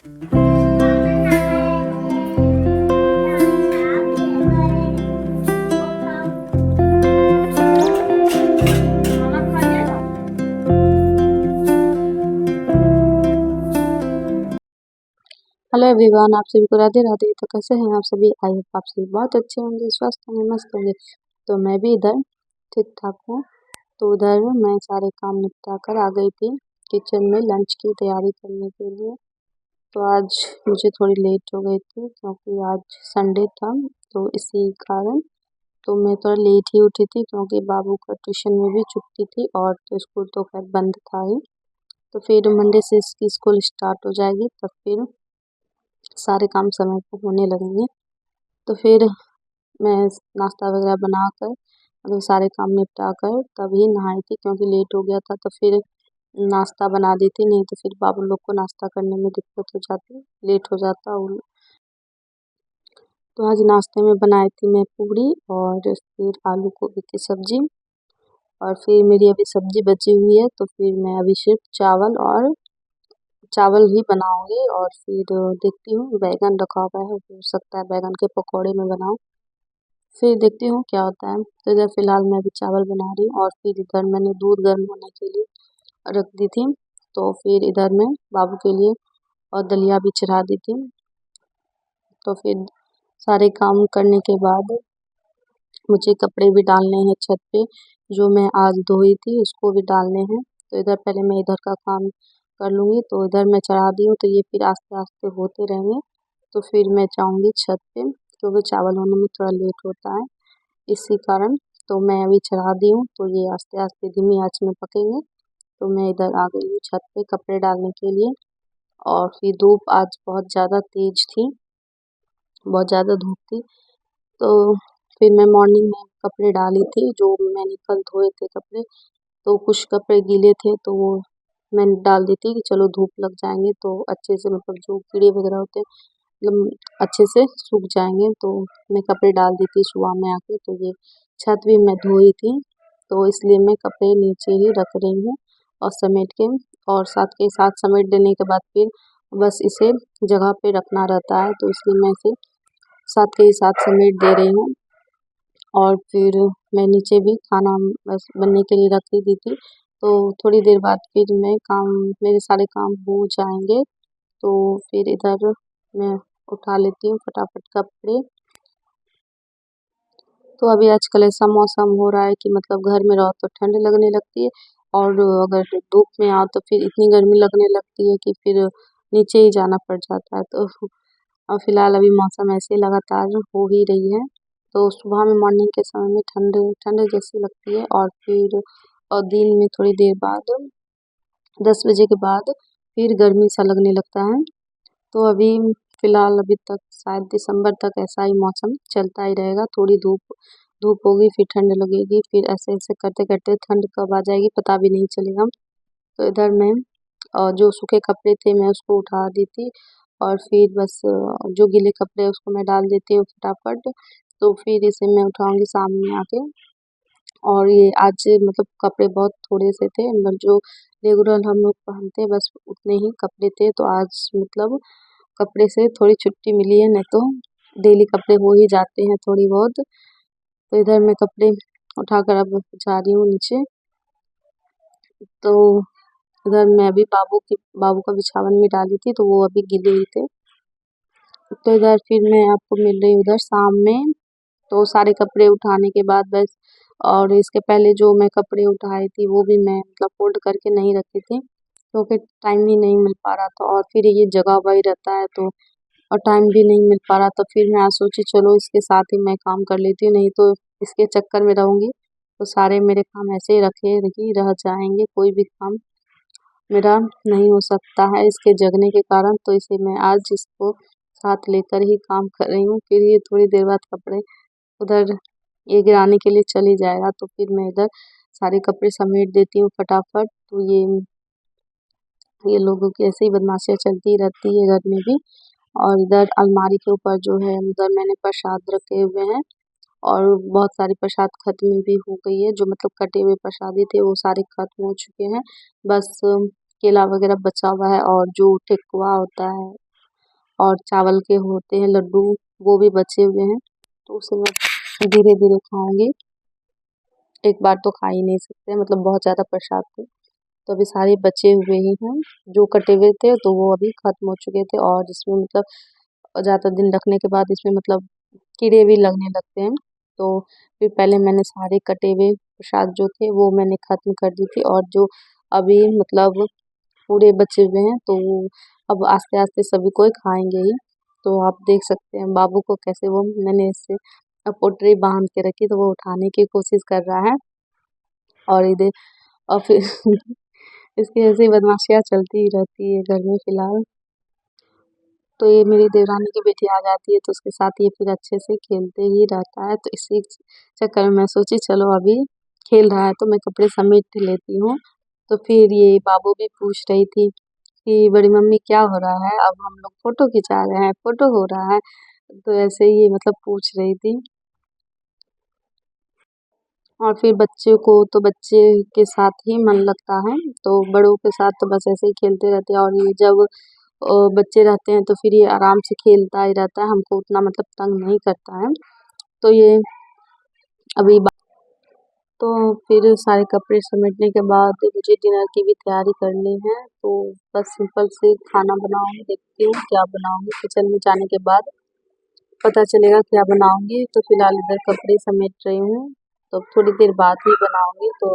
Hello everyone, आप सभी को राधे राधे। तो कैसे हैं आप सभी? आई होप आप सभी बहुत अच्छे होंगे, स्वस्थ होंगे, मस्त होंगे। तो मैं भी इधर ठीक ठाक हूँ। तो उधर मैं सारे काम निपटा कर आ गई थी किचन में लंच की तैयारी करने के लिए। तो आज मुझे थोड़ी लेट हो गई थी क्योंकि आज संडे था, तो इसी कारण तो मैं थोड़ा लेट ही उठी थी क्योंकि बाबू का ट्यूशन में भी छुट्टी थी और तो स्कूल तो खैर बंद था ही। तो फिर मंडे से इसकी स्कूल स्टार्ट हो जाएगी, तब फिर सारे काम समय पर होने लगेंगे। तो फिर मैं नाश्ता वगैरह बनाकर मतलब सारे काम निपटा कर तभी नहाई थी क्योंकि लेट हो गया था। तो फिर नाश्ता बना देती, नहीं तो फिर बाबू लोग को नाश्ता करने में दिक्कत हो जाती, लेट हो जाता। तो आज नाश्ते में बनाई थी मैं पूरी और फिर आलू गोभी की सब्जी, और फिर मेरी अभी सब्जी बची हुई है तो फिर मैं अभी सिर्फ चावल ही बनाऊंगी। और फिर देखती हूँ, बैगन रखा हुआ है, हो सकता है बैगन के पकौड़े में बनाऊँ, फिर देखती हूँ क्या होता है। तो इधर फिलहाल मैं अभी चावल बना रही हूँ और फिर इधर मैंने दूध गर्म होने के लिए रख दी थी। तो फिर इधर मैं बाबू के लिए और दलिया भी चढ़ा दी थी। तो फिर सारे काम करने के बाद मुझे कपड़े भी डालने हैं छत पे, जो मैं आज धोई थी उसको भी डालने हैं। तो इधर पहले मैं इधर का काम कर लूँगी। तो इधर मैं चढ़ा दी हूँ, तो ये फिर आस्ते आस्ते होते रहेंगे। तो फिर मैं जाऊँगी छत पे क्योंकि चावल होने में थोड़ा लेट होता है, इसी कारण। तो मैं अभी चढ़ा दी हूँ, तो ये आस्ते आस्ते धीमी आंच में पकेंगे। तो मैं इधर आ गई हूँ छत पे कपड़े डालने के लिए। और फिर धूप आज बहुत ज़्यादा तेज थी, बहुत ज़्यादा धूप थी। तो फिर मैं मॉर्निंग में कपड़े डाली थी, जो मैंने कल धोए थे कपड़े। तो कुछ कपड़े गीले थे तो वो मैंने डाल दी थी कि चलो धूप लग जाएंगे तो अच्छे से, मतलब जो कीड़े वगैरह होते हैं मतलब अच्छे से सूख जाएंगे। तो मैं कपड़े डाल दी थी सुबह में आके। तो ये छत भी मैं धोई थी, तो इसलिए मैं कपड़े नीचे ही रख रही हूँ और समेट के, और साथ के साथ समेट देने के बाद फिर बस इसे जगह पे रखना रहता है, तो इसलिए मैं इसे साथ के ही साथ समेट दे रही हूँ। और फिर मैं नीचे भी खाना बस बनने के लिए रख ही दी थी। तो थोड़ी देर बाद फिर मेरे सारे काम हो जाएंगे तो फिर इधर मैं उठा लेती हूँ फटाफट कपड़े। तो अभी आजकल ऐसा मौसम हो रहा है कि मतलब घर में रहो तो ठंड लगने लगती है, और अगर धूप में आओ तो फिर इतनी गर्मी लगने लगती है कि फिर नीचे ही जाना पड़ जाता है। तो फिलहाल अभी मौसम ऐसे लगातार हो ही रही है। तो सुबह में मॉर्निंग के समय में ठंड ठंड जैसी लगती है, और फिर दिन में थोड़ी देर बाद 10 बजे के बाद फिर गर्मी सा लगने लगता है। तो अभी फिलहाल अभी तक शायद दिसंबर तक ऐसा ही मौसम चलता ही रहेगा। थोड़ी धूप धूप होगी, फिर ठंड लगेगी, फिर ऐसे ऐसे करते करते ठंड कब आ जाएगी पता भी नहीं चलेगा। तो इधर मैं जो सूखे कपड़े थे मैं उसको उठा दी थी, और फिर बस जो गीले कपड़े उसको मैं डाल देती हूँ फटाफट। तो फिर इसे मैं उठाऊंगी सामने आके। और ये आज मतलब कपड़े बहुत थोड़े से थे, मतलब जो रेगुलर हम लोग पहनते हैं बस उतने ही कपड़े थे। तो आज मतलब कपड़े से थोड़ी छुट्टी मिली है, नहीं तो डेली कपड़े हो ही जाते हैं थोड़ी बहुत। तो इधर मैं कपड़े उठाकर अब जा रही हूँ नीचे। तो इधर मैं अभी बाबू का बिछावन में डाली थी, तो वो अभी गीले ही थे। तो इधर फिर मैं आपको मिल रही हूँ उधर शाम में। तो सारे कपड़े उठाने के बाद बस, और इसके पहले जो मैं कपड़े उठाई थी वो भी मैं मतलब फोल्ड करके नहीं रखी थी क्योंकि टाइम ही नहीं मिल पा रहा था, और फिर ये जगह वही रहता है तो और टाइम भी नहीं मिल पा रहा। तो फिर मैं आज सोची चलो इसके साथ ही मैं काम कर लेती हूँ, नहीं तो इसके चक्कर में रहूँगी तो सारे मेरे काम ऐसे ही रखे ही रह जाएंगे, कोई भी काम मेरा नहीं हो सकता है इसके जगने के कारण। तो इसे मैं आज इसको साथ लेकर ही काम कर रही हूँ। फिर ये थोड़ी देर बाद कपड़े उधर ये गिराने के लिए चली जाएगा, तो फिर मैं इधर सारे कपड़े समेट देती हूँ फटाफट। तो ये लोगों की ऐसे ही बदमाशियाँ चलती रहती है घर में भी। और इधर अलमारी के ऊपर जो है उधर मैंने प्रसाद रखे हुए हैं, और बहुत सारी प्रसाद खत्म भी हो गई है, जो मतलब कटे हुए प्रसादी थे वो सारे खत्म हो चुके हैं। बस केला वगैरह बचा हुआ है, और जो ठेकुआ होता है और चावल के होते हैं लड्डू, वो भी बचे हुए हैं, तो उसे मैं धीरे-धीरे खाऊँगी। एक बार तो खा ही नहीं सकते, मतलब बहुत ज़्यादा प्रसाद थे। तो अभी सारे बचे हुए ही हैं, जो कटे हुए थे तो वो अभी खत्म हो चुके थे और इसमें मतलब ज़्यादा दिन रखने के बाद इसमें मतलब कीड़े भी लगने लगते हैं। तो फिर पहले मैंने सारे कटे हुए प्रसाद जो थे वो मैंने खत्म कर दी थी और जो अभी मतलब पूरे बचे हुए हैं तो वो अब आस्ते-आस्ते सभी को ही खाएँगे ही। तो आप देख सकते हैं बाबू को कैसे वो मैंने इससे पोटली बाँध के रखी तो वो उठाने की कोशिश कर रहा है और इधर और फिर इसकी ऐसी बदमाशियाँ चलती ही रहती है घर में फ़िलहाल। तो ये मेरी देवरानी की बेटी आ जाती है तो उसके साथ ये फिर अच्छे से खेलते ही रहता है, तो इसी चक्कर में मैं सोची चलो अभी खेल रहा है तो मैं कपड़े समेट लेती हूँ। तो फिर ये बाबू भी पूछ रही थी कि बड़ी मम्मी क्या हो रहा है? अब हम लोग फ़ोटो खिंचा रहे हैं, फ़ोटो हो रहा है। तो ऐसे ही ये मतलब पूछ रही थी। और फिर बच्चे को तो बच्चे के साथ ही मन लगता है, तो बड़ों के साथ तो बस ऐसे ही खेलते रहते हैं और ये जब बच्चे रहते हैं तो फिर ये आराम से खेलता ही रहता है, हमको उतना मतलब तंग नहीं करता है। तो ये अभी तो फिर सारे कपड़े समेटने के बाद मुझे डिनर की भी तैयारी करनी है, तो बस सिंपल से खाना बनाऊँगी, देखती हूँ क्या बनाऊँगी। किचन में जाने के बाद पता चलेगा क्या बनाऊँगी, तो फिलहाल इधर कपड़े समेट रही हूँ, तो थोड़ी देर बाद ही बनाऊँगी। तो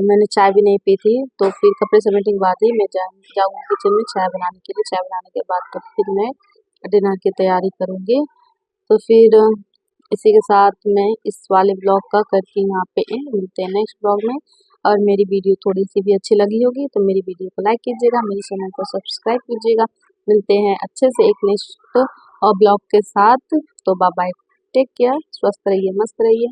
मैंने चाय भी नहीं पी थी, तो फिर कपड़े समेटने के बाद ही मैं जाऊँगी किचन में चाय बनाने के लिए। चाय बनाने के बाद तो फिर मैं डिनर की तैयारी करूँगी। तो फिर इसी के साथ मैं इस वाले ब्लॉग का करती हूँ यहाँ पे एंड। मिलते हैं नेक्स्ट ब्लॉग में और मेरी वीडियो थोड़ी-सी भी अच्छी लगी होगी तो मेरी वीडियो को लाइक कीजिएगा, मेरे चैनल को सब्सक्राइब कीजिएगा। मिलते हैं अच्छे से एक नेक्स्ट ब्लॉग के साथ। तो बाय बाय, टेक केयर, स्वस्थ रहिए, मस्त रहिए।